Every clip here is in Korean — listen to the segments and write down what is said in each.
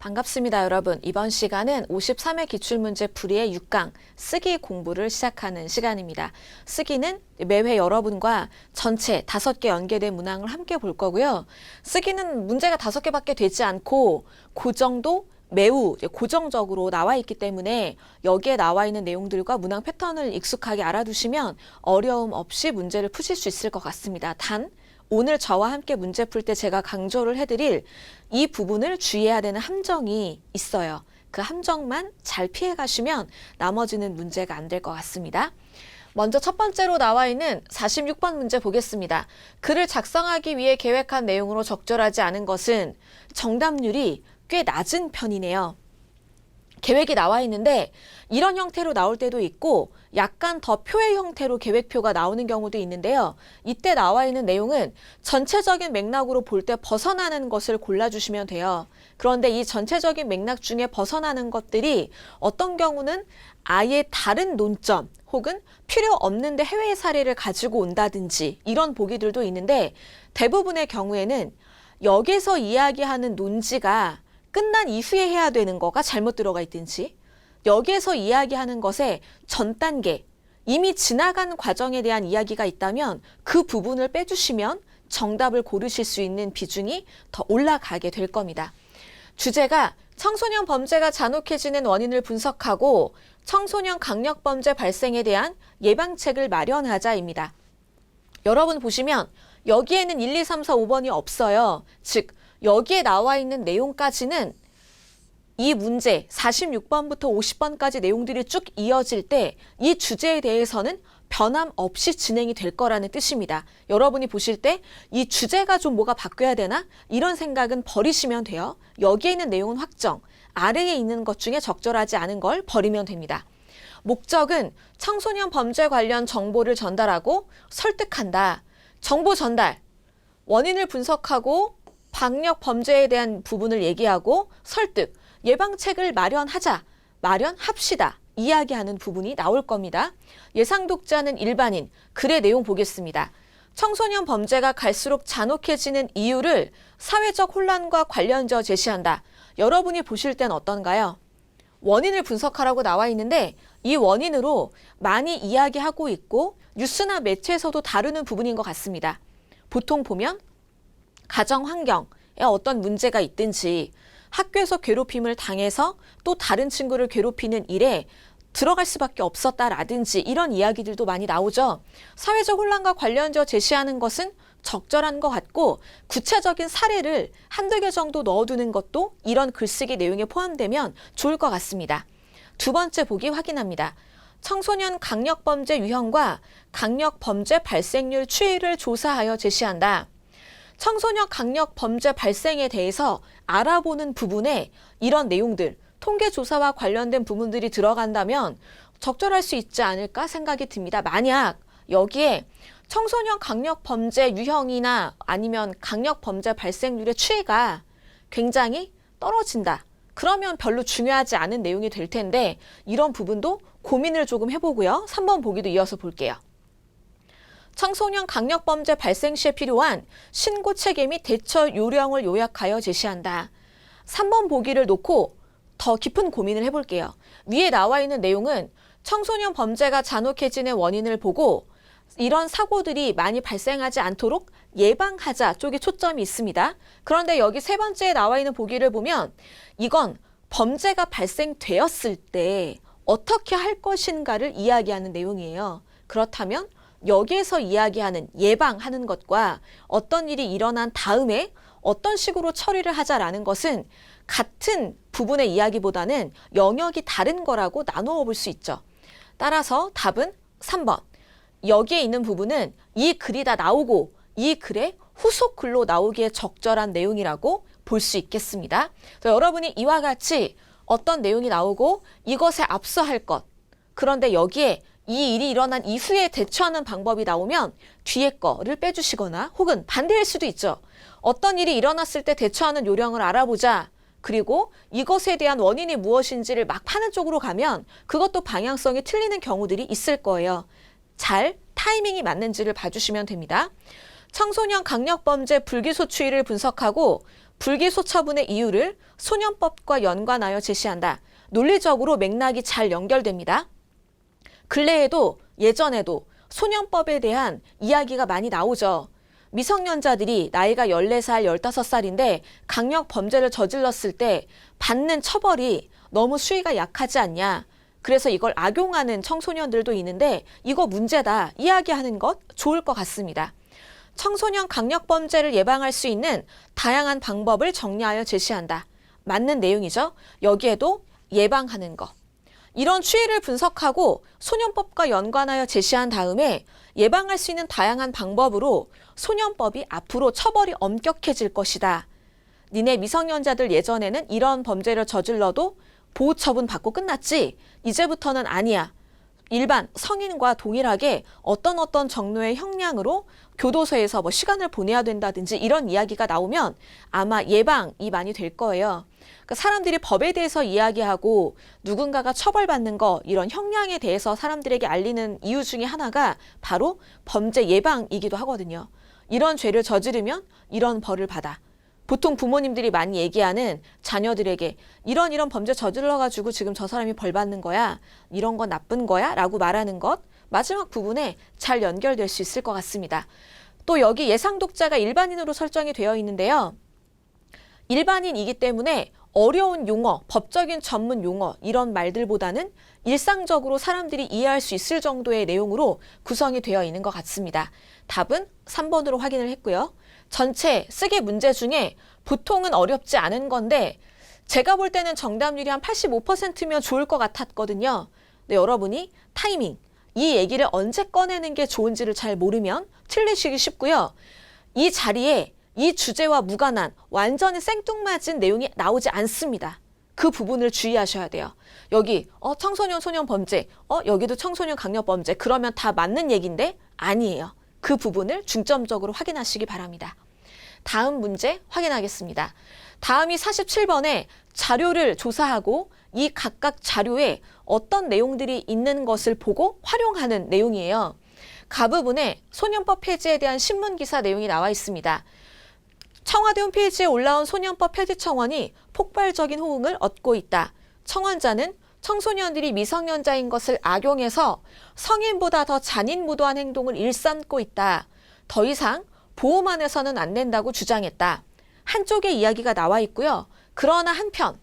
반갑습니다, 여러분. 이번 시간은 53회 기출문제 풀이의 6강 쓰기 공부를 시작하는 시간입니다. 쓰기는 매회 여러분과 전체 5개 연계된 문항을 함께 볼 거고요. 쓰기는 문제가 5개밖에 되지 않고 그 정도 매우 고정적으로 나와 있기 때문에 여기에 나와 있는 내용들과 문항 패턴을 익숙하게 알아두시면 어려움 없이 문제를 푸실 수 있을 것 같습니다. 단 오늘 저와 함께 문제 풀 때 제가 강조를 해드릴 이 부분을 주의해야 되는 함정이 있어요. 그 함정만 잘 피해 가시면 나머지는 문제가 안 될 것 같습니다. 먼저 첫 번째로 나와 있는 46번 문제 보겠습니다. 글을 작성하기 위해 계획한 내용으로 적절하지 않은 것은 정답률이 꽤 낮은 편이네요. 계획이 나와 있는데 이런 형태로 나올 때도 있고 약간 더 표의 형태로 계획표가 나오는 경우도 있는데요. 이때 나와 있는 내용은 전체적인 맥락으로 볼 때 벗어나는 것을 골라주시면 돼요. 그런데 이 전체적인 맥락 중에 벗어나는 것들이 어떤 경우는 아예 다른 논점 혹은 필요 없는데 해외 사례를 가지고 온다든지 이런 보기들도 있는데 대부분의 경우에는 여기서 이야기하는 논지가 끝난 이후에 해야 되는 거가 잘못 들어가 있든지 여기에서 이야기하는 것의 전 단계, 이미 지나간 과정에 대한 이야기가 있다면 그 부분을 빼주시면 정답을 고르실 수 있는 비중이 더 올라가게 될 겁니다. 주제가 청소년 범죄가 잔혹해지는 원인을 분석하고 청소년 강력범죄 발생에 대한 예방책을 마련하자입니다. 여러분 보시면 여기에는 1, 2, 3, 4, 5번이 없어요. 즉 여기에 나와 있는 내용까지는 이 문제 46번부터 50번까지 내용들이 쭉 이어질 때 이 주제에 대해서는 변함없이 진행이 될 거라는 뜻입니다. 여러분이 보실 때 이 주제가 좀 뭐가 바뀌어야 되나? 이런 생각은 버리시면 돼요. 여기에 있는 내용은 확정, 아래에 있는 것 중에 적절하지 않은 걸 버리면 됩니다. 목적은 청소년 범죄 관련 정보를 전달하고 설득한다. 정보 전달, 원인을 분석하고 방역 범죄에 대한 부분을 얘기하고 설득, 예방책을 마련합시다. 이야기하는 부분이 나올 겁니다. 예상 독자는 일반인, 글의 내용 보겠습니다. 청소년 범죄가 갈수록 잔혹해지는 이유를 사회적 혼란과 관련지어 제시한다. 여러분이 보실 땐 어떤가요? 원인을 분석하라고 나와 있는데 이 원인으로 많이 이야기하고 있고 뉴스나 매체에서도 다루는 부분인 것 같습니다. 보통 보면 가정 환경에 어떤 문제가 있든지 학교에서 괴롭힘을 당해서 또 다른 친구를 괴롭히는 일에 들어갈 수밖에 없었다라든지 이런 이야기들도 많이 나오죠. 사회적 혼란과 관련지어 제시하는 것은 적절한 것 같고 구체적인 사례를 한두 개 정도 넣어두는 것도 이런 글쓰기 내용에 포함되면 좋을 것 같습니다. 두 번째 보기 확인합니다. 청소년 강력범죄 유형과 강력범죄 발생률 추이를 조사하여 제시한다. 청소년 강력 범죄 발생에 대해서 알아보는 부분에 이런 내용들, 통계조사와 관련된 부분들이 들어간다면 적절할 수 있지 않을까 생각이 듭니다. 만약 여기에 청소년 강력 범죄 유형이나 아니면 강력 범죄 발생률의 추이가 굉장히 떨어진다. 그러면 별로 중요하지 않은 내용이 될 텐데 이런 부분도 고민을 조금 해보고요. 3번 보기도 이어서 볼게요. 청소년 강력범죄 발생 시에 필요한 신고 체계 및 대처 요령을 요약하여 제시한다. 3번 보기를 놓고 더 깊은 고민을 해볼게요. 위에 나와 있는 내용은 청소년 범죄가 잔혹해지는 원인을 보고 이런 사고들이 많이 발생하지 않도록 예방하자 쪽에 초점이 있습니다. 그런데 여기 세 번째에 나와 있는 보기를 보면 이건 범죄가 발생되었을 때 어떻게 할 것인가를 이야기하는 내용이에요. 그렇다면 여기에서 이야기하는 예방하는 것과 어떤 일이 일어난 다음에 어떤 식으로 처리를 하자라는 것은 같은 부분의 이야기보다는 영역이 다른 거라고 나누어 볼 수 있죠. 따라서 답은 3번. 여기에 있는 부분은 이 글이 다 나오고 이 글의 후속 글로 나오기에 적절한 내용이라고 볼 수 있겠습니다. 여러분이 이와 같이 어떤 내용이 나오고 이것에 앞서 할 것, 그런데 여기에 이 일이 일어난 이후에 대처하는 방법이 나오면 뒤에 거를 빼주시거나 혹은 반대일 수도 있죠. 어떤 일이 일어났을 때 대처하는 요령을 알아보자. 그리고 이것에 대한 원인이 무엇인지를 막 파는 쪽으로 가면 그것도 방향성이 틀리는 경우들이 있을 거예요. 잘 타이밍이 맞는지를 봐주시면 됩니다. 청소년 강력범죄 불기소 추이를 분석하고 불기소처분의 이유를 소년법과 연관하여 제시한다. 논리적으로 맥락이 잘 연결됩니다. 근래에도 예전에도 소년법에 대한 이야기가 많이 나오죠. 미성년자들이 나이가 14살, 15살인데 강력 범죄를 저질렀을 때 받는 처벌이 너무 수위가 약하지 않냐. 그래서 이걸 악용하는 청소년들도 있는데 이거 문제다. 이야기하는 것 좋을 것 같습니다. 청소년 강력범죄를 예방할 수 있는 다양한 방법을 정리하여 제시한다. 맞는 내용이죠. 여기에도 예방하는 것. 이런 추이를 분석하고 소년법과 연관하여 제시한 다음에 예방할 수 있는 다양한 방법으로 소년법이 앞으로 처벌이 엄격해질 것이다. 니네 미성년자들 예전에는 이런 범죄를 저질러도 보호처분 받고 끝났지. 이제부터는 아니야. 일반 성인과 동일하게 어떤 정도의 형량으로 교도소에서 시간을 보내야 된다든지 이런 이야기가 나오면 아마 예방이 많이 될 거예요. 그러니까 사람들이 법에 대해서 이야기하고 누군가가 처벌받는 거 이런 형량에 대해서 사람들에게 알리는 이유 중에 하나가 바로 범죄 예방이기도 하거든요. 이런 죄를 저지르면 이런 벌을 받아. 보통 부모님들이 많이 얘기하는 자녀들에게 이런 범죄 저질러가지고 지금 저 사람이 벌 받는 거야. 이런 건 나쁜 거야. 라고 말하는 것 마지막 부분에 잘 연결될 수 있을 것 같습니다. 또 여기 예상 독자가 일반인으로 설정이 되어 있는데요. 일반인이기 때문에 어려운 용어, 법적인 전문 용어 이런 말들보다는 일상적으로 사람들이 이해할 수 있을 정도의 내용으로 구성이 되어 있는 것 같습니다. 답은 3번으로 확인을 했고요. 전체 쓰기 문제 중에 보통은 어렵지 않은 건데 제가 볼 때는 정답률이 한 85%면 좋을 것 같았거든요. 근데 여러분이 타이밍, 이 얘기를 언제 꺼내는 게 좋은지를 잘 모르면 틀리시기 쉽고요. 이 자리에 이 주제와 무관한 완전히 생뚱맞은 내용이 나오지 않습니다. 그 부분을 주의하셔야 돼요. 여기 청소년 소년 범죄, 여기도 청소년 강력 범죄 그러면 다 맞는 얘기인데 아니에요. 그 부분을 중점적으로 확인하시기 바랍니다. 다음 문제 확인하겠습니다. 다음이 47번에 자료를 조사하고 이 각각 자료에 어떤 내용들이 있는 것을 보고 활용하는 내용이에요. 가부분에 소년법 폐지에 대한 신문기사 내용이 나와 있습니다. 청와대 홈페이지에 올라온 소년법 폐지 청원이 폭발적인 호응을 얻고 있다. 청원자는 청소년들이 미성년자인 것을 악용해서 성인보다 더 잔인무도한 행동을 일삼고 있다. 더 이상 보호만 해서는 안 된다고 주장했다. 한쪽의 이야기가 나와 있고요. 그러나 한편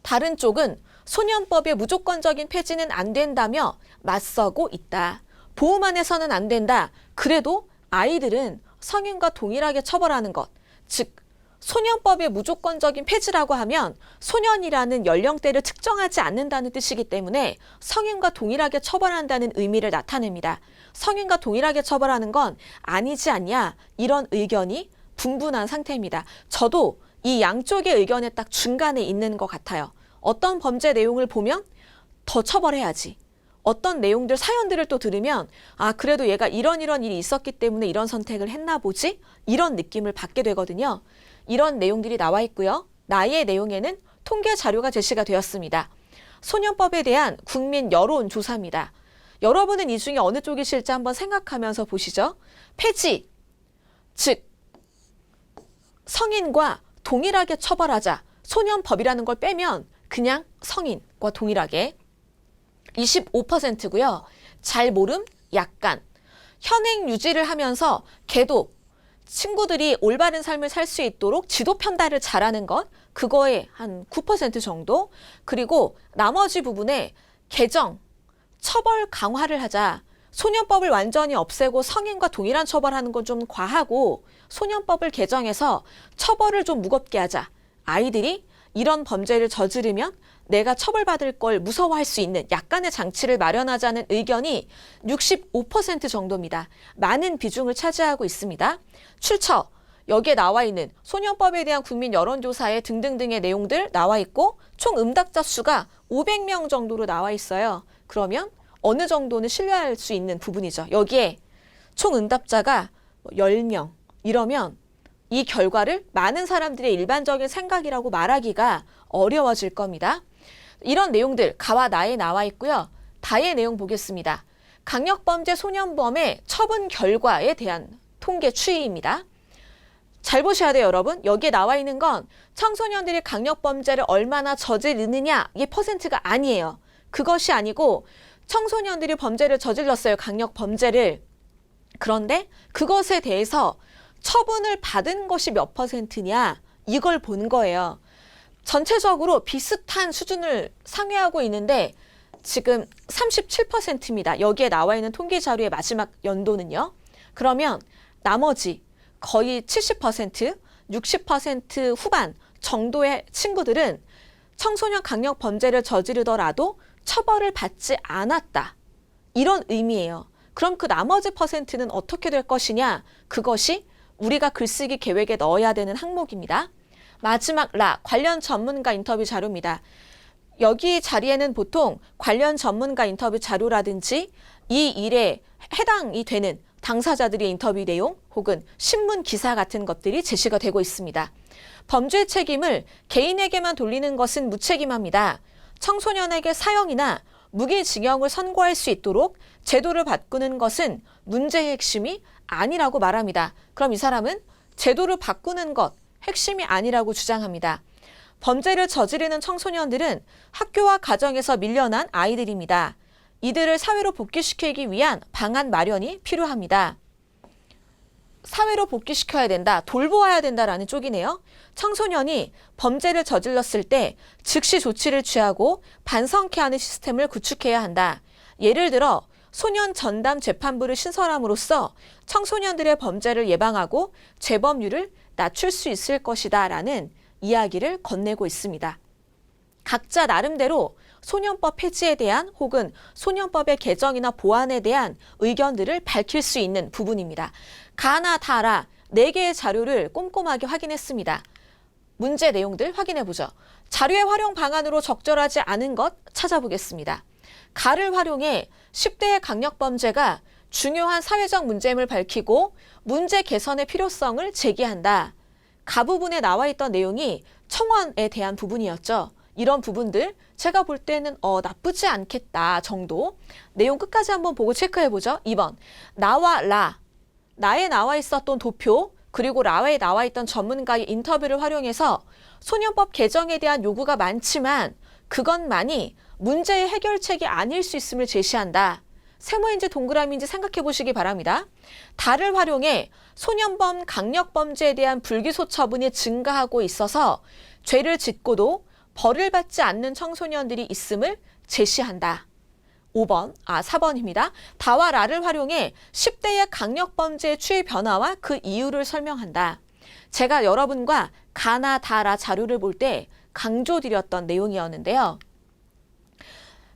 다른 쪽은 소년법의 무조건적인 폐지는 안 된다며 맞서고 있다. 보호만 해서는 안 된다. 그래도 아이들은 성인과 동일하게 처벌하는 것, 즉 소년법의 무조건적인 폐지라고 하면 소년이라는 연령대를 특정하지 않는다는 뜻이기 때문에 성인과 동일하게 처벌한다는 의미를 나타냅니다. 성인과 동일하게 처벌하는 건 아니지 않냐 이런 의견이 분분한 상태입니다. 저도 이 양쪽의 의견에 딱 중간에 있는 것 같아요. 어떤 범죄 내용을 보면 더 처벌해야지. 어떤 내용들, 사연들을 또 들으면 그래도 얘가 이런 일이 있었기 때문에 이런 선택을 했나 보지? 이런 느낌을 받게 되거든요. 이런 내용들이 나와 있고요. 나의 내용에는 통계 자료가 제시가 되었습니다. 소년법에 대한 국민 여론 조사입니다. 여러분은 이 중에 어느 쪽이실지 한번 생각하면서 보시죠. 폐지, 즉 성인과 동일하게 처벌하자. 소년법이라는 걸 빼면 그냥 성인과 동일하게 25%고요. 잘 모름, 약간. 현행 유지를 하면서 걔도 친구들이 올바른 삶을 살 수 있도록 지도 편달을 잘하는 것, 그거에 한 9% 정도. 그리고 나머지 부분에 개정, 처벌 강화를 하자. 소년법을 완전히 없애고 성인과 동일한 처벌하는 건 좀 과하고 소년법을 개정해서 처벌을 좀 무겁게 하자. 아이들이 이런 범죄를 저지르면 내가 처벌받을 걸 무서워할 수 있는 약간의 장치를 마련하자는 의견이 65% 정도입니다. 많은 비중을 차지하고 있습니다. 출처, 여기에 나와 있는 소년법에 대한 국민 여론조사의 등등등의 내용들 나와 있고 총 응답자 수가 500명 정도로 나와 있어요. 그러면 어느 정도는 신뢰할 수 있는 부분이죠. 여기에 총 응답자가 10명 이러면 이 결과를 많은 사람들의 일반적인 생각이라고 말하기가 어려워질 겁니다. 이런 내용들 가와 나에 나와 있고요. 다의 내용 보겠습니다. 강력범죄 소년범의 처분 결과에 대한 통계 추이입니다. 잘 보셔야 돼요, 여러분. 여기에 나와 있는 건 청소년들이 강력범죄를 얼마나 저지르느냐, 이게 퍼센트가 아니에요. 그것이 아니고 청소년들이 범죄를 저질렀어요, 강력범죄를. 그런데 그것에 대해서 처분을 받은 것이 몇 퍼센트냐, 이걸 본 거예요. 전체적으로 비슷한 수준을 상회하고 있는데 지금 37%입니다. 여기에 나와 있는 통계 자료의 마지막 연도는요. 그러면 나머지 거의 70%, 60% 후반 정도의 친구들은 청소년 강력 범죄를 저지르더라도 처벌을 받지 않았다. 이런 의미예요. 그럼 그 나머지 퍼센트는 어떻게 될 것이냐? 그것이 우리가 글쓰기 계획에 넣어야 되는 항목입니다. 마지막 관련 전문가 인터뷰 자료입니다. 여기 자리에는 보통 관련 전문가 인터뷰 자료라든지 이 일에 해당이 되는 당사자들의 인터뷰 내용 혹은 신문 기사 같은 것들이 제시가 되고 있습니다. 범죄 책임을 개인에게만 돌리는 것은 무책임합니다. 청소년에게 사형이나 무기징역을 선고할 수 있도록 제도를 바꾸는 것은 문제의 핵심이 아니라고 말합니다. 그럼 이 사람은 제도를 바꾸는 것, 핵심이 아니라고 주장합니다. 범죄를 저지르는 청소년들은 학교와 가정에서 밀려난 아이들입니다. 이들을 사회로 복귀시키기 위한 방안 마련이 필요합니다. 사회로 복귀시켜야 된다, 돌보아야 된다라는 쪽이네요. 청소년이 범죄를 저질렀을 때 즉시 조치를 취하고 반성케 하는 시스템을 구축해야 한다. 예를 들어 소년 전담 재판부를 신설함으로써 청소년들의 범죄를 예방하고 재범률을 낮출 수 있을 것이다 라는 이야기를 건네고 있습니다. 각자 나름대로 소년법 폐지에 대한 혹은 소년법의 개정이나 보완에 대한 의견들을 밝힐 수 있는 부분입니다. 가나 다라 4개의 자료를 꼼꼼하게 확인했습니다. 문제 내용들 확인해보죠. 자료의 활용 방안으로 적절하지 않은 것 찾아보겠습니다. 가를 활용해 10대의 강력범죄가 중요한 사회적 문제임을 밝히고 문제 개선의 필요성을 제기한다. 가 부분에 나와 있던 내용이 청원에 대한 부분이었죠. 이런 부분들 제가 볼 때는 나쁘지 않겠다 정도. 내용 끝까지 한번 보고 체크해보죠. 2번 나와 나에 나와 있었던 도표 그리고 라에 나와 있던 전문가의 인터뷰를 활용해서 소년법 개정에 대한 요구가 많지만 그것만이 문제의 해결책이 아닐 수 있음을 제시한다. 세모인지 동그라미인지 생각해 보시기 바랍니다. 다를 활용해 소년범 강력범죄에 대한 불기소 처분이 증가하고 있어서 죄를 짓고도 벌을 받지 않는 청소년들이 있음을 제시한다. 4번입니다. 다와 라를 활용해 10대의 강력범죄의 추이 변화와 그 이유를 설명한다. 제가 여러분과 가나 다라 자료를 볼 때 강조드렸던 내용이었는데요.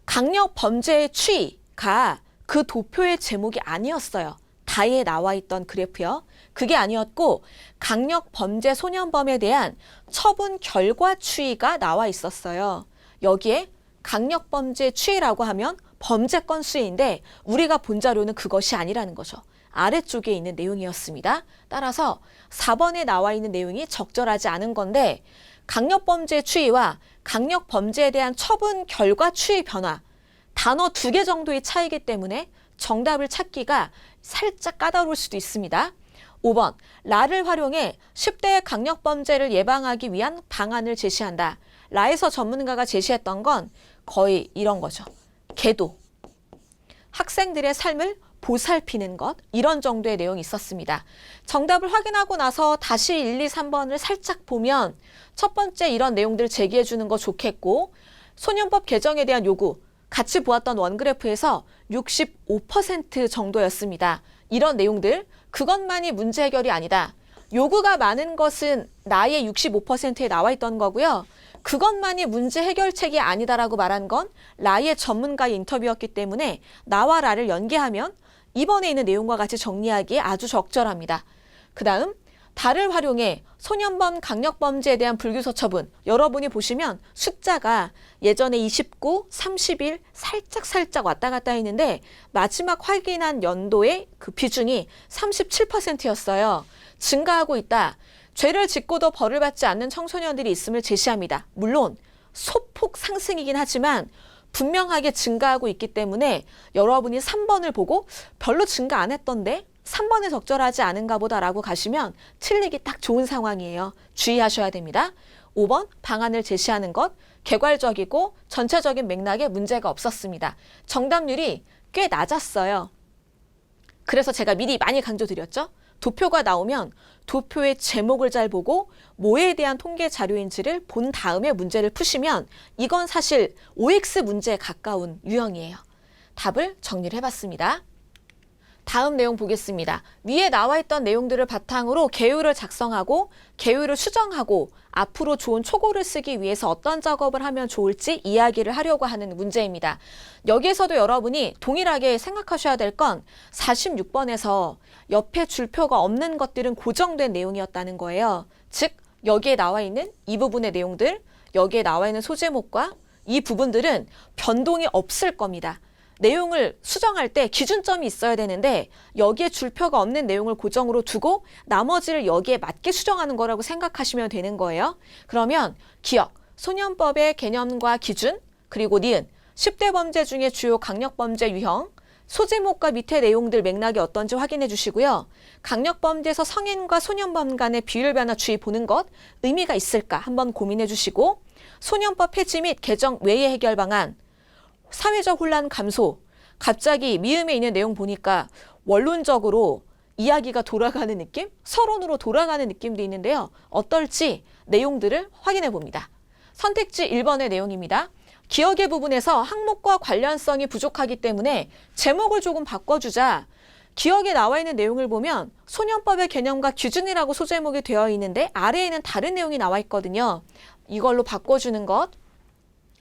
강력범죄의 추이가 그 도표의 제목이 아니었어요. 다에 나와 있던 그래프요. 그게 아니었고 강력범죄 소년범에 대한 처분 결과 추이가 나와 있었어요. 여기에 강력범죄 추이라고 하면 범죄 건수인데 우리가 본 자료는 그것이 아니라는 거죠. 아래쪽에 있는 내용이었습니다. 따라서 4번에 나와 있는 내용이 적절하지 않은 건데 강력범죄 추이와 강력범죄에 대한 처분 결과 추이 변화 단어 2개 정도의 차이기 때문에 정답을 찾기가 살짝 까다로울 수도 있습니다. 5번 라를 활용해 10대의 강력범죄를 예방하기 위한 방안을 제시한다. 라에서 전문가가 제시했던 건 거의 이런 거죠. 계도, 학생들의 삶을 보살피는 것 이런 정도의 내용이 있었습니다. 정답을 확인하고 나서 다시 1, 2, 3번을 살짝 보면 첫 번째 이런 내용들을 제기해 주는 거 좋겠고 소년법 개정에 대한 요구 같이 보았던 원그래프에서 65% 정도였습니다. 이런 내용들 그것만이 문제 해결이 아니다. 요구가 많은 것은 나의 65%에 나와 있던 거고요. 그것만이 문제 해결책이 아니다라고 말한 건 라의 전문가의 인터뷰였기 때문에 나와 라를 연계하면 이번에 있는 내용과 같이 정리하기에 아주 적절합니다. 그 다음 다를 활용해 소년범 강력범죄에 대한 불기소 처분 여러분이 보시면 숫자가 예전에 29, 31 살짝 왔다 갔다 했는데 마지막 확인한 연도의 그 비중이 37%였어요. 증가하고 있다. 죄를 짓고도 벌을 받지 않는 청소년들이 있음을 제시합니다. 물론 소폭 상승이긴 하지만 분명하게 증가하고 있기 때문에 여러분이 3번을 보고 별로 증가 안 했던데 3번에 적절하지 않은가 보다라고 가시면 틀리기 딱 좋은 상황이에요. 주의하셔야 됩니다. 5번 방안을 제시하는 것, 개괄적이고 전체적인 맥락에 문제가 없었습니다. 정답률이 꽤 낮았어요. 그래서 제가 미리 많이 강조드렸죠. 도표가 나오면 도표의 제목을 잘 보고 뭐에 대한 통계 자료인지를 본 다음에 문제를 푸시면 이건 사실 OX 문제에 가까운 유형이에요. 답을 정리를 해봤습니다. 다음 내용 보겠습니다. 위에 나와 있던 내용들을 바탕으로 개요를 작성하고 개요를 수정하고 앞으로 좋은 초고를 쓰기 위해서 어떤 작업을 하면 좋을지 이야기를 하려고 하는 문제입니다. 여기에서도 여러분이 동일하게 생각하셔야 될 건 46번에서 옆에 줄표가 없는 것들은 고정된 내용이었다는 거예요. 즉 여기에 나와 있는 이 부분의 내용들, 여기에 나와 있는 소제목과 이 부분들은 변동이 없을 겁니다. 내용을 수정할 때 기준점이 있어야 되는데 여기에 줄표가 없는 내용을 고정으로 두고 나머지를 여기에 맞게 수정하는 거라고 생각하시면 되는 거예요. 그러면 기억, 소년법의 개념과 기준, 그리고 니은, 10대 범죄 중에 주요 강력범죄 유형, 소제목과 밑에 내용들 맥락이 어떤지 확인해 주시고요. 강력범죄에서 성인과 소년범 간의 비율 변화 주의 보는 것 의미가 있을까 한번 고민해 주시고 소년법 폐지 및 개정 외의 해결 방안, 사회적 혼란 감소, 갑자기 미음에 있는 내용 보니까 원론적으로 이야기가 돌아가는 느낌? 서론으로 돌아가는 느낌도 있는데요. 어떨지 내용들을 확인해 봅니다. 선택지 1번의 내용입니다. 기억의 부분에서 항목과 관련성이 부족하기 때문에 제목을 조금 바꿔주자. 기억에 나와 있는 내용을 보면 소년법의 개념과 기준이라고 소제목이 되어 있는데 아래에는 다른 내용이 나와 있거든요. 이걸로 바꿔주는 것.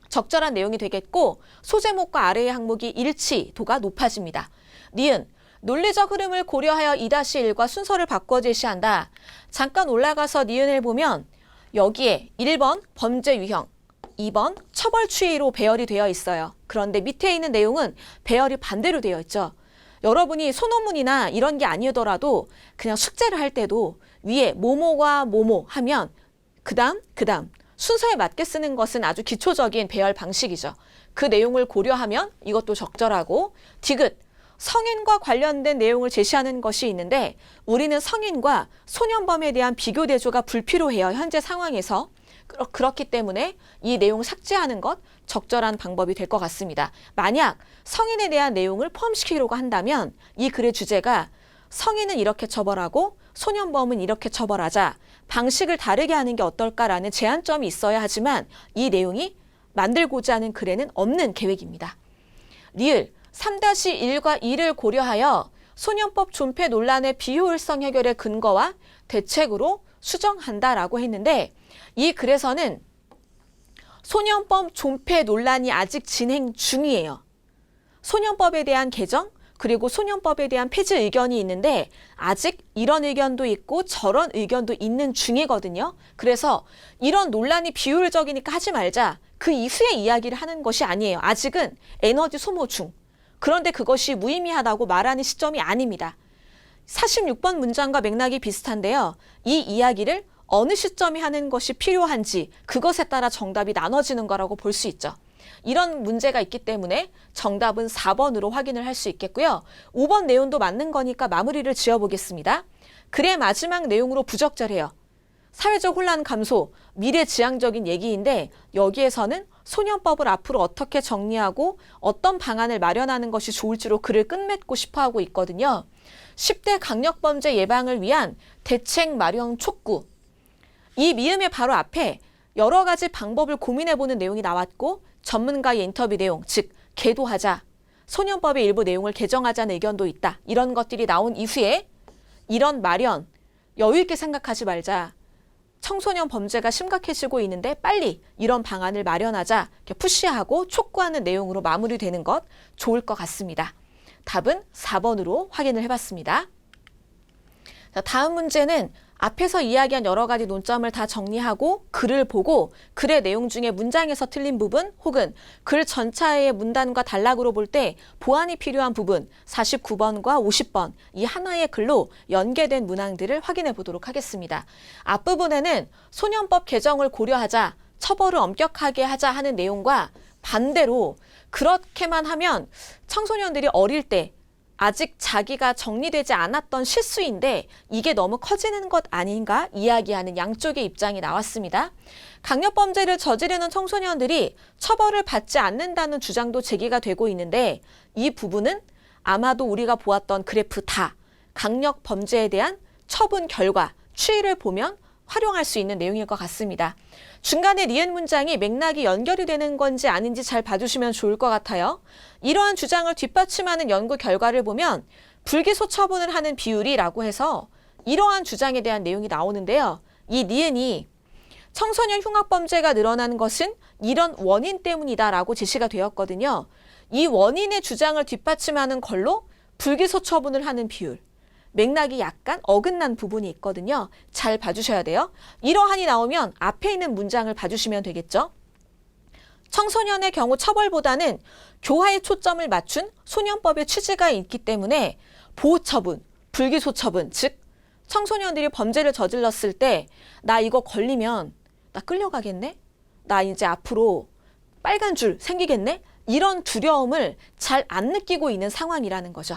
적절한 내용이 되겠고 소제목과 아래의 항목이 일치도가 높아집니다. 니은, 논리적 흐름을 고려하여 2-1과 순서를 바꿔 제시한다. 잠깐 올라가서 니은을 보면 여기에 1번 범죄 유형, 2번 처벌 추이로 배열이 되어 있어요. 그런데 밑에 있는 내용은 배열이 반대로 되어 있죠. 여러분이 소논문이나 이런 게 아니더라도 그냥 숙제를 할 때도 위에 뭐뭐와 뭐뭐 하면 그 다음 순서에 맞게 쓰는 것은 아주 기초적인 배열 방식이죠. 그 내용을 고려하면 이것도 적절하고 디귿, 성인과 관련된 내용을 제시하는 것이 있는데 우리는 성인과 소년범에 대한 비교 대조가 불필요해요. 현재 상황에서. 그렇기 때문에 이 내용 삭제하는 것 적절한 방법이 될 것 같습니다. 만약 성인에 대한 내용을 포함시키려고 한다면 이 글의 주제가 성인은 이렇게 처벌하고 소년범은 이렇게 처벌하자. 방식을 다르게 하는 게 어떨까라는 제한점이 있어야 하지만 이 내용이 만들고자 하는 글에는 없는 계획입니다. 리을 3-1과 2를 고려하여 소년법 존폐 논란의 비효율성 해결의 근거와 대책으로 수정한다라고 했는데 이 글에서는 소년법 존폐 논란이 아직 진행 중이에요. 소년법에 대한 개정, 그리고 소년법에 대한 폐지 의견이 있는데 아직 이런 의견도 있고 저런 의견도 있는 중이거든요. 그래서 이런 논란이 비효율적이니까 하지 말자. 그 이후에 이야기를 하는 것이 아니에요. 아직은 에너지 소모 중. 그런데 그것이 무의미하다고 말하는 시점이 아닙니다. 46번 문장과 맥락이 비슷한데요. 이 이야기를 어느 시점에 하는 것이 필요한지 그것에 따라 정답이 나눠지는 거라고 볼 수 있죠. 이런 문제가 있기 때문에 정답은 4번으로 확인을 할 수 있겠고요. 5번 내용도 맞는 거니까 마무리를 지어보겠습니다. 글의 마지막 내용으로 부적절해요. 사회적 혼란 감소, 미래지향적인 얘기인데 여기에서는 소년법을 앞으로 어떻게 정리하고 어떤 방안을 마련하는 것이 좋을지로 글을 끝맺고 싶어 하고 있거든요. 10대 강력범죄 예방을 위한 대책 마련 촉구. 이 미음의 바로 앞에 여러 가지 방법을 고민해보는 내용이 나왔고 전문가의 인터뷰 내용, 즉 계도하자, 소년법의 일부 내용을 개정하자는 의견도 있다. 이런 것들이 나온 이후에 이런 마련, 여유 있게 생각하지 말자. 청소년 범죄가 심각해지고 있는데 빨리 이런 방안을 마련하자. 이렇게 푸시하고 촉구하는 내용으로 마무리되는 것 좋을 것 같습니다. 답은 4번으로 확인을 해봤습니다. 자, 다음 문제는 앞에서 이야기한 여러 가지 논점을 다 정리하고 글을 보고 글의 내용 중에 문장에서 틀린 부분 혹은 글 전체의 문단과 단락으로 볼 때 보완이 필요한 부분 49번과 50번 이 하나의 글로 연계된 문항들을 확인해 보도록 하겠습니다. 앞부분에는 소년법 개정을 고려하자, 처벌을 엄격하게 하자 하는 내용과 반대로 그렇게만 하면 청소년들이 어릴 때 아직 자기가 정리되지 않았던 실수인데 이게 너무 커지는 것 아닌가 이야기하는 양쪽의 입장이 나왔습니다. 강력범죄를 저지르는 청소년들이 처벌을 받지 않는다는 주장도 제기가 되고 있는데 이 부분은 아마도 우리가 보았던 그래프 다 강력범죄에 대한 처분 결과, 추이를 보면 활용할 수 있는 내용일 것 같습니다. 중간에 니은 문장이 맥락이 연결이 되는 건지 아닌지 잘 봐주시면 좋을 것 같아요. 이러한 주장을 뒷받침하는 연구 결과를 보면 불기소 처분을 하는 비율이라고 해서 이러한 주장에 대한 내용이 나오는데요. 이 니은이 청소년 흉악범죄가 늘어나는 것은 이런 원인 때문이다라고 제시가 되었거든요. 이 원인의 주장을 뒷받침하는 걸로 불기소 처분을 하는 비율. 맥락이 약간 어긋난 부분이 있거든요. 잘 봐주셔야 돼요. 이러한이 나오면 앞에 있는 문장을 봐주시면 되겠죠. 청소년의 경우 처벌보다는 교화에 초점을 맞춘 소년법의 취지가 있기 때문에 보호처분, 불기소처분, 즉 청소년들이 범죄를 저질렀을 때 나 이거 걸리면 나 끌려가겠네? 나 이제 앞으로 빨간 줄 생기겠네? 이런 두려움을 잘 안 느끼고 있는 상황이라는 거죠.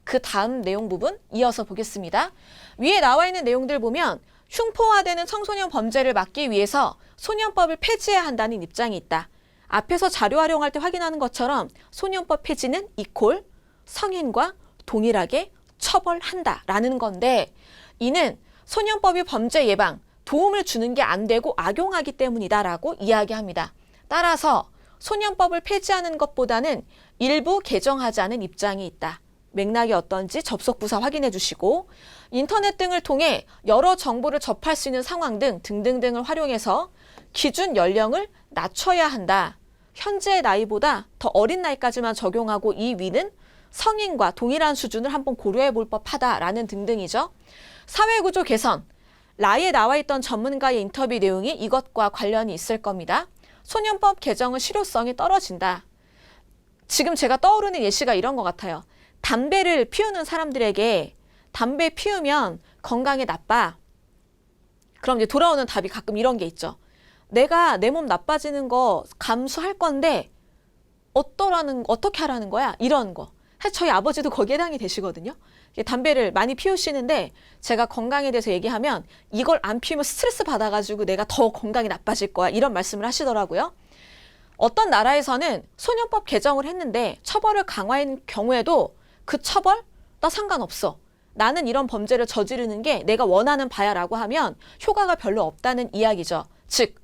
그 다음 내용 부분 이어서 보겠습니다. 위에 나와 있는 내용들 보면 흉포화되는 청소년 범죄를 막기 위해서 소년법을 폐지해야 한다는 입장이 있다. 앞에서 자료 활용할 때 확인하는 것처럼 소년법 폐지는 이퀄 성인과 동일하게 처벌한다라는 건데 이는 소년법이 범죄 예방, 도움을 주는 게 안 되고 악용하기 때문이다라고 이야기합니다. 따라서 소년법을 폐지하는 것보다는 일부 개정하자는 입장이 있다. 맥락이 어떤지 접속 부사 확인해 주시고 인터넷 등을 통해 여러 정보를 접할 수 있는 상황 등 등등등을 활용해서 기준 연령을 낮춰야 한다. 현재의 나이보다 더 어린 나이까지만 적용하고 이 위는 성인과 동일한 수준을 한번 고려해 볼 법하다라는 등등이죠. 사회구조 개선, 라에 나와 있던 전문가의 인터뷰 내용이 이것과 관련이 있을 겁니다. 소년법 개정의 실효성이 떨어진다. 지금 제가 떠오르는 예시가 이런 것 같아요. 담배를 피우는 사람들에게 담배 피우면 건강에 나빠. 그럼 이제 돌아오는 답이 가끔 이런 게 있죠. 내가 내 몸 나빠지는 거 감수할 건데 어떻게 하라는 거야? 이런 거. 사실 저희 아버지도 거기에 해당이 되시거든요. 담배를 많이 피우시는데 제가 건강에 대해서 얘기하면 이걸 안 피우면 스트레스 받아가지고 내가 더 건강이 나빠질 거야. 이런 말씀을 하시더라고요. 어떤 나라에서는 소년법 개정을 했는데 처벌을 강화한 경우에도 그 처벌? 나 상관없어. 나는 이런 범죄를 저지르는 게 내가 원하는 바야라고 하면 효과가 별로 없다는 이야기죠. 즉,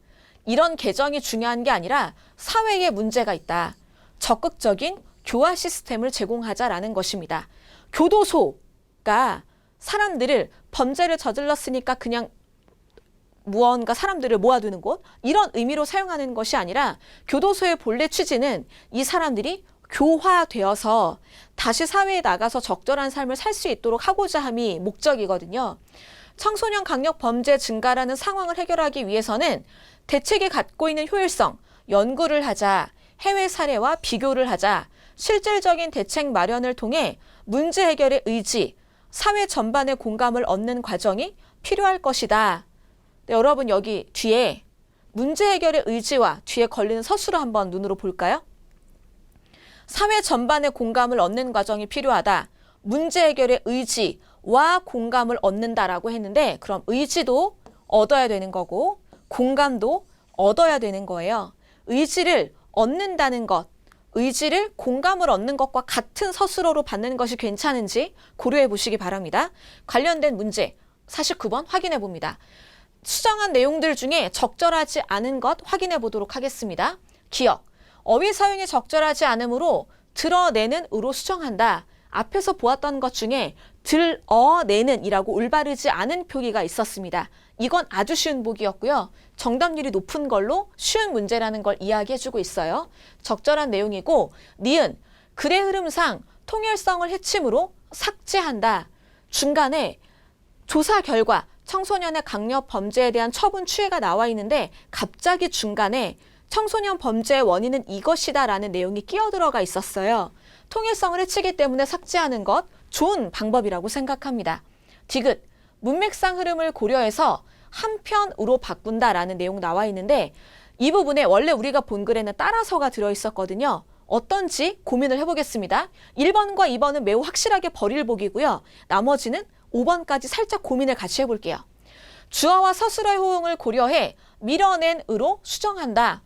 이런 개정이 중요한 게 아니라 사회에 문제가 있다. 적극적인 교화 시스템을 제공하자라는 것입니다. 교도소가 사람들을 범죄를 저질렀으니까 그냥 무언가 사람들을 모아두는 곳 이런 의미로 사용하는 것이 아니라 교도소의 본래 취지는 이 사람들이 교화되어서 다시 사회에 나가서 적절한 삶을 살 수 있도록 하고자 함이 목적이거든요. 청소년 강력 범죄 증가라는 상황을 해결하기 위해서는 대책이 갖고 있는 효율성, 연구를 하자, 해외 사례와 비교를 하자, 실질적인 대책 마련을 통해 문제 해결의 의지, 사회 전반의 공감을 얻는 과정이 필요할 것이다. 네, 여러분 여기 뒤에 문제 해결의 의지와 뒤에 걸리는 서술을 한번 눈으로 볼까요? 사회 전반의 공감을 얻는 과정이 필요하다. 문제 해결의 의지와 공감을 얻는다라고 했는데 그럼 의지도 얻어야 되는 거고 공감도 얻어야 되는 거예요. 의지를 얻는다는 것, 의지를 공감을 얻는 것과 같은 서술어로 받는 것이 괜찮은지 고려해 보시기 바랍니다. 관련된 문제 49번 확인해 봅니다. 수정한 내용들 중에 적절하지 않은 것 확인해 보도록 하겠습니다. 기억, 어휘 사용이 적절하지 않으므로 드러내는 으로 수정한다. 앞에서 보았던 것 중에 들어내는 이라고 올바르지 않은 표기가 있었습니다. 이건 아주 쉬운 보기였고요. 정답률이 높은 걸로 쉬운 문제라는 걸 이야기해주고 있어요. 적절한 내용이고 니은, 글의 흐름상 통일성을 해침으로 삭제한다. 중간에 조사 결과 청소년의 강력 범죄에 대한 처분 추이가 나와 있는데 갑자기 중간에 청소년 범죄의 원인은 이것이다 라는 내용이 끼어들어가 있었어요. 통일성을 해치기 때문에 삭제하는 것 좋은 방법이라고 생각합니다. 디귿, 문맥상 흐름을 고려해서 한편으로 바꾼다라는 내용 나와 있는데 이 부분에 원래 우리가 본 글에는 따라서가 들어있었거든요. 어떤지 고민을 해보겠습니다. 1번과 2번은 매우 확실하게 벌이를 보기고요. 나머지는 5번까지 살짝 고민을 같이 해볼게요. 주어와 서술어의 호응을 고려해 밀어낸 으로 수정한다.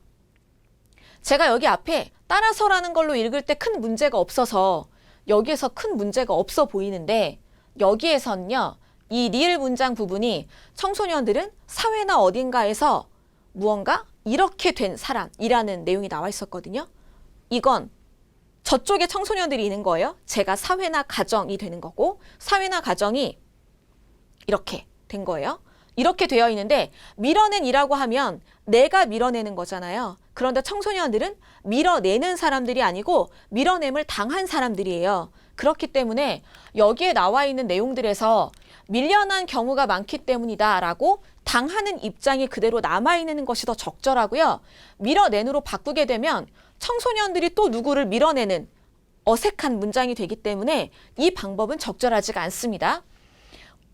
제가 여기 앞에 따라서라는 걸로 읽을 때 큰 문제가 없어서 여기에서 큰 문제가 없어 보이는데 여기에서는요. 이 리을 문장 부분이 청소년들은 사회나 어딘가에서 무언가 이렇게 된 사람이라는 내용이 나와 있었거든요. 이건 저쪽에 청소년들이 있는 거예요. 제가 사회나 가정이 되는 거고 사회나 가정이 이렇게 된 거예요. 이렇게 되어 있는데 밀어낸이라고 하면 내가 밀어내는 거잖아요. 그런데 청소년들은 밀어내는 사람들이 아니고 밀어냄을 당한 사람들이에요. 그렇기 때문에 여기에 나와 있는 내용들에서 밀려난 경우가 많기 때문이다라고 당하는 입장이 그대로 남아있는 것이 더 적절하고요. 밀어낸으로 바꾸게 되면 청소년들이 또 누구를 밀어내는 어색한 문장이 되기 때문에 이 방법은 적절하지가 않습니다.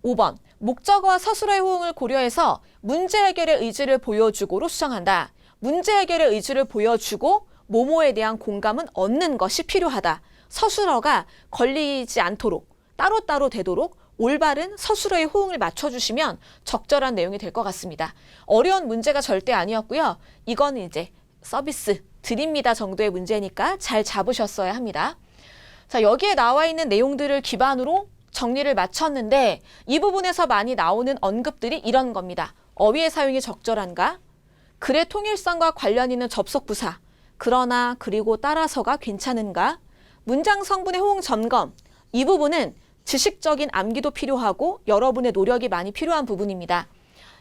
5번, 목적어와 서술어의 호응을 고려해서 문제 해결의 의지를 보여주고로 수정한다. 문제 해결의 의지를 보여주고 모모에 대한 공감은 얻는 것이 필요하다. 서술어가 걸리지 않도록 따로따로 되도록 올바른 서술어의 호응을 맞춰주시면 적절한 내용이 될 것 같습니다. 어려운 문제가 절대 아니었고요. 이거는 이제 서비스 드립니다 정도의 문제니까 잘 잡으셨어야 합니다. 자, 여기에 나와 있는 내용들을 기반으로 정리를 마쳤는데 이 부분에서 많이 나오는 언급들이 이런 겁니다. 어휘의 사용이 적절한가? 글의 통일성과 관련 있는 접속 부사, 그러나, 그리고, 따라서가 괜찮은가? 문장 성분의 호응 점검, 이 부분은 지식적인 암기도 필요하고 여러분의 노력이 많이 필요한 부분입니다.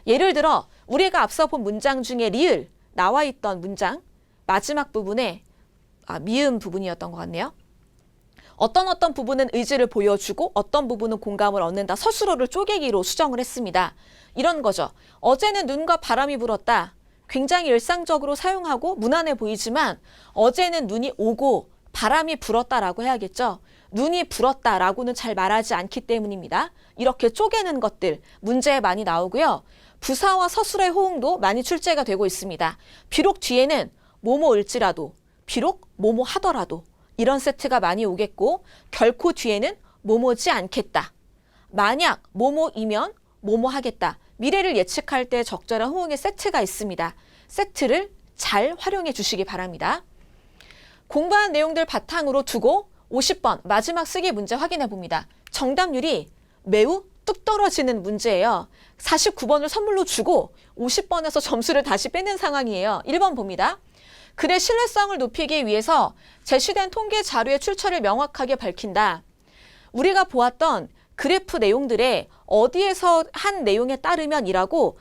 예를 들어 우리가 앞서 본 문장 중에 리을 나와 있던 문장 마지막 부분에 미음 부분이었던 것 같네요. 어떤 부분은 의지를 보여주고 어떤 부분은 공감을 얻는다. 서술어를 쪼개기로 수정을 했습니다. 이런 거죠. 어제는 눈과 바람이 불었다. 굉장히 일상적으로 사용하고 무난해 보이지만 어제는 눈이 오고 바람이 불었다라고 해야겠죠. 눈이 불었다라고는 잘 말하지 않기 때문입니다. 이렇게 쪼개는 것들 문제에 많이 나오고요. 부사와 서술의 호응도 많이 출제가 되고 있습니다. 비록 뒤에는 뭐뭐일지라도, 비록 뭐뭐 하더라도 이런 세트가 많이 오겠고 결코 뒤에는 뭐뭐지 않겠다. 만약 뭐뭐이면 뭐뭐 하겠다. 미래를 예측할 때 적절한 호응의 세트가 있습니다. 세트를 잘 활용해 주시기 바랍니다. 공부한 내용들 바탕으로 두고 50번 마지막 쓰기 문제 확인해 봅니다. 정답률이 매우 뚝 떨어지는 문제예요. 49번을 선물로 주고 50번에서 점수를 다시 빼는 상황이에요. 1번 봅니다. 글의 신뢰성을 높이기 위해서 제시된 통계 자료의 출처를 명확하게 밝힌다. 우리가 보았던 그래프 내용들에 어디에서 한 내용에 따르면이라고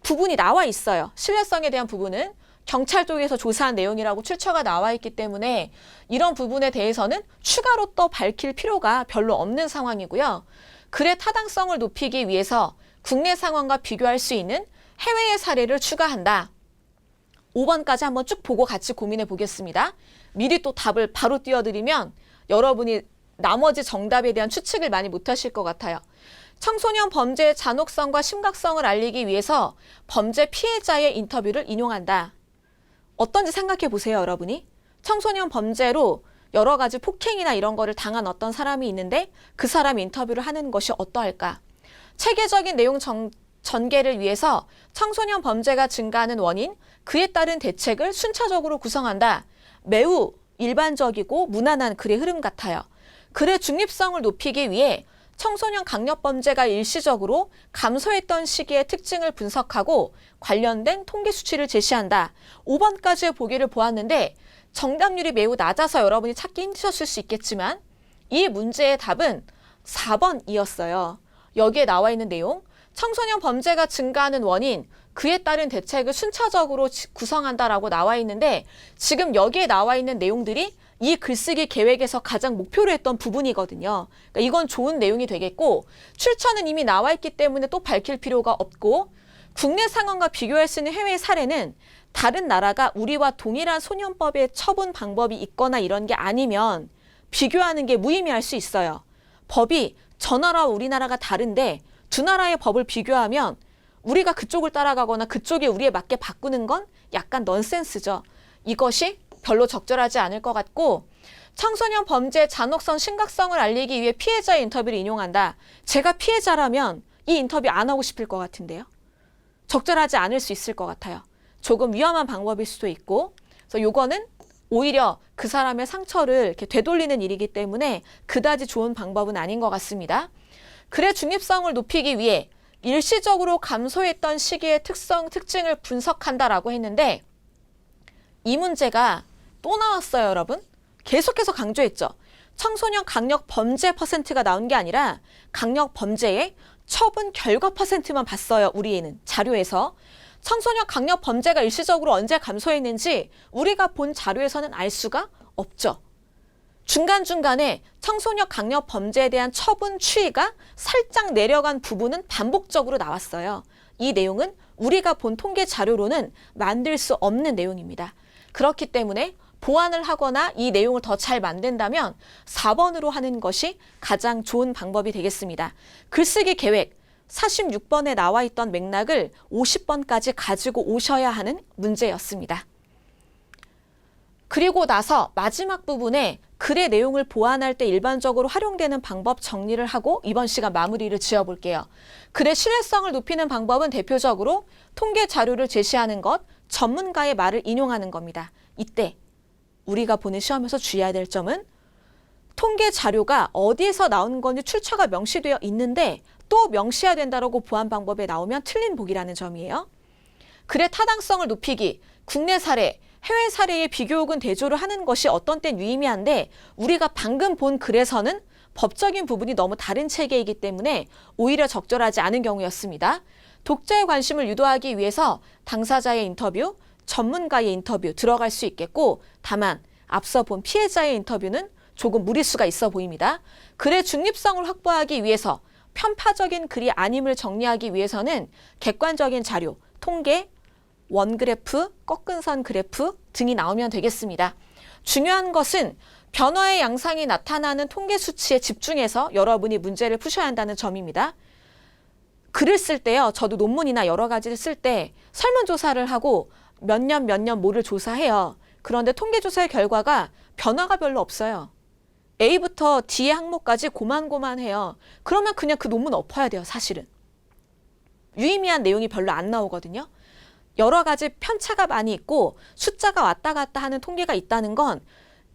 부분이 나와 있어요. 신뢰성에 대한 부분은 경찰 쪽에서 조사한 내용이라고 출처가 나와 있기 때문에 이런 부분에 대해서는 추가로 또 밝힐 필요가 별로 없는 상황이고요. 글의 타당성을 높이기 위해서 국내 상황과 비교할 수 있는 해외의 사례를 추가한다. 5번까지 한번 쭉 보고 같이 고민해 보겠습니다. 미리 또 답을 바로 띄워드리면 여러분이 나머지 정답에 대한 추측을 많이 못하실 것 같아요. 청소년 범죄의 잔혹성과 심각성을 알리기 위해서 범죄 피해자의 인터뷰를 인용한다. 어떤지 생각해 보세요, 여러분이. 청소년 범죄로 여러 가지 폭행이나 이런 거를 당한 어떤 사람이 있는데 그 사람 인터뷰를 하는 것이 어떠할까? 체계적인 내용 전개를 위해서 청소년 범죄가 증가하는 원인, 그에 따른 대책을 순차적으로 구성한다. 매우 일반적이고 무난한 글의 흐름 같아요. 글의 중립성을 높이기 위해 청소년 강력범죄가 일시적으로 감소했던 시기의 특징을 분석하고 관련된 통계 수치를 제시한다. 5번까지의 보기를 보았는데 정답률이 매우 낮아서 여러분이 찾기 힘드셨을 수 있겠지만 이 문제의 답은 4번이었어요. 여기에 나와 있는 내용, 청소년 범죄가 증가하는 원인, 그에 따른 대책을 순차적으로 구성한다라고 나와 있는데 지금 여기에 나와 있는 내용들이 이 글쓰기 계획에서 가장 목표로 했던 부분이거든요. 그러니까 이건 좋은 내용이 되겠고 출처는 이미 나와 있기 때문에 또 밝힐 필요가 없고 국내 상황과 비교할 수 있는 해외 사례는 다른 나라가 우리와 동일한 소년법의 처분 방법이 있거나 이런 게 아니면 비교하는 게 무의미할 수 있어요. 법이 저 나라와 우리나라가 다른데 두 나라의 법을 비교하면 우리가 그쪽을 따라가거나 그쪽이 우리에 맞게 바꾸는 건 약간 넌센스죠. 이것이 별로 적절하지 않을 것 같고 청소년 범죄 잔혹성 심각성을 알리기 위해 피해자의 인터뷰를 인용한다. 제가 피해자라면 이 인터뷰 안 하고 싶을 것 같은데요. 적절하지 않을 수 있을 것 같아요. 조금 위험한 방법일 수도 있고 그래서 요거는 오히려 그 사람의 상처를 이렇게 되돌리는 일이기 때문에 그다지 좋은 방법은 아닌 것 같습니다. 글의 중립성을 높이기 위해 일시적으로 감소했던 시기의 특징을 분석한다라고 했는데 이 문제가 또 나왔어요, 여러분. 계속해서 강조했죠. 청소년 강력 범죄 퍼센트가 나온 게 아니라 강력 범죄의 처분 결과 퍼센트만 봤어요, 우리는 자료에서. 청소년 강력 범죄가 일시적으로 언제 감소했는지 우리가 본 자료에서는 알 수가 없죠. 중간중간에 청소년 강력 범죄에 대한 처분 추이가 살짝 내려간 부분은 반복적으로 나왔어요. 이 내용은 우리가 본 통계 자료로는 만들 수 없는 내용입니다. 그렇기 때문에 보완을 하거나 이 내용을 더 잘 만든다면 4번으로 하는 것이 가장 좋은 방법이 되겠습니다. 글쓰기 계획 46번에 나와 있던 맥락을 50번까지 가지고 오셔야 하는 문제였습니다. 그리고 나서 마지막 부분에 글의 내용을 보완할 때 일반적으로 활용되는 방법 정리를 하고 이번 시간 마무리를 지어볼게요. 글의 신뢰성을 높이는 방법은 대표적으로 통계 자료를 제시하는 것, 전문가의 말을 인용하는 겁니다. 이때 우리가 보는 시험에서 주의해야 될 점은 통계 자료가 어디에서 나온 건지 출처가 명시되어 있는데 또 명시해야 된다라고 보완 방법에 나오면 틀린 보기라는 점이에요. 글의 타당성을 높이기, 국내 사례, 해외 사례의 비교 혹은 대조를 하는 것이 어떤 땐 유의미한데 우리가 방금 본 글에서는 법적인 부분이 너무 다른 체계이기 때문에 오히려 적절하지 않은 경우였습니다. 독자의 관심을 유도하기 위해서 당사자의 인터뷰, 전문가의 인터뷰 들어갈 수 있겠고 다만 앞서 본 피해자의 인터뷰는 조금 무리수가 있어 보입니다. 글의 중립성을 확보하기 위해서 편파적인 글이 아님을 정리하기 위해서는 객관적인 자료, 통계, 원그래프, 꺾은 선 그래프 등이 나오면 되겠습니다. 중요한 것은 변화의 양상이 나타나는 통계 수치에 집중해서 여러분이 문제를 푸셔야 한다는 점입니다. 글을 쓸 때요. 저도 논문이나 여러 가지를 쓸 때 설문조사를 하고 몇 년 뭐를 조사해요. 그런데 통계조사의 결과가 변화가 별로 없어요. A부터 D의 항목까지 고만고만해요. 그러면 그냥 그 논문 엎어야 돼요, 사실은. 유의미한 내용이 별로 안 나오거든요. 여러 가지 편차가 많이 있고 숫자가 왔다 갔다 하는 통계가 있다는 건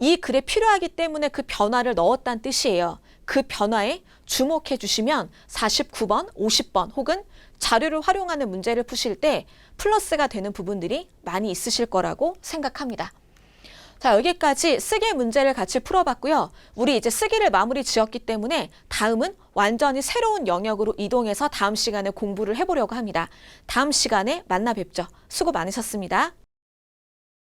이 글에 필요하기 때문에 그 변화를 넣었다는 뜻이에요. 그 변화에 주목해 주시면 49번, 50번 혹은 자료를 활용하는 문제를 푸실 때 플러스가 되는 부분들이 많이 있으실 거라고 생각합니다. 자, 여기까지 쓰기 문제를 같이 풀어봤고요. 우리 이제 쓰기를 마무리 지었기 때문에 다음은 완전히 새로운 영역으로 이동해서 다음 시간에 공부를 해보려고 합니다. 다음 시간에 만나 뵙죠. 수고 많으셨습니다.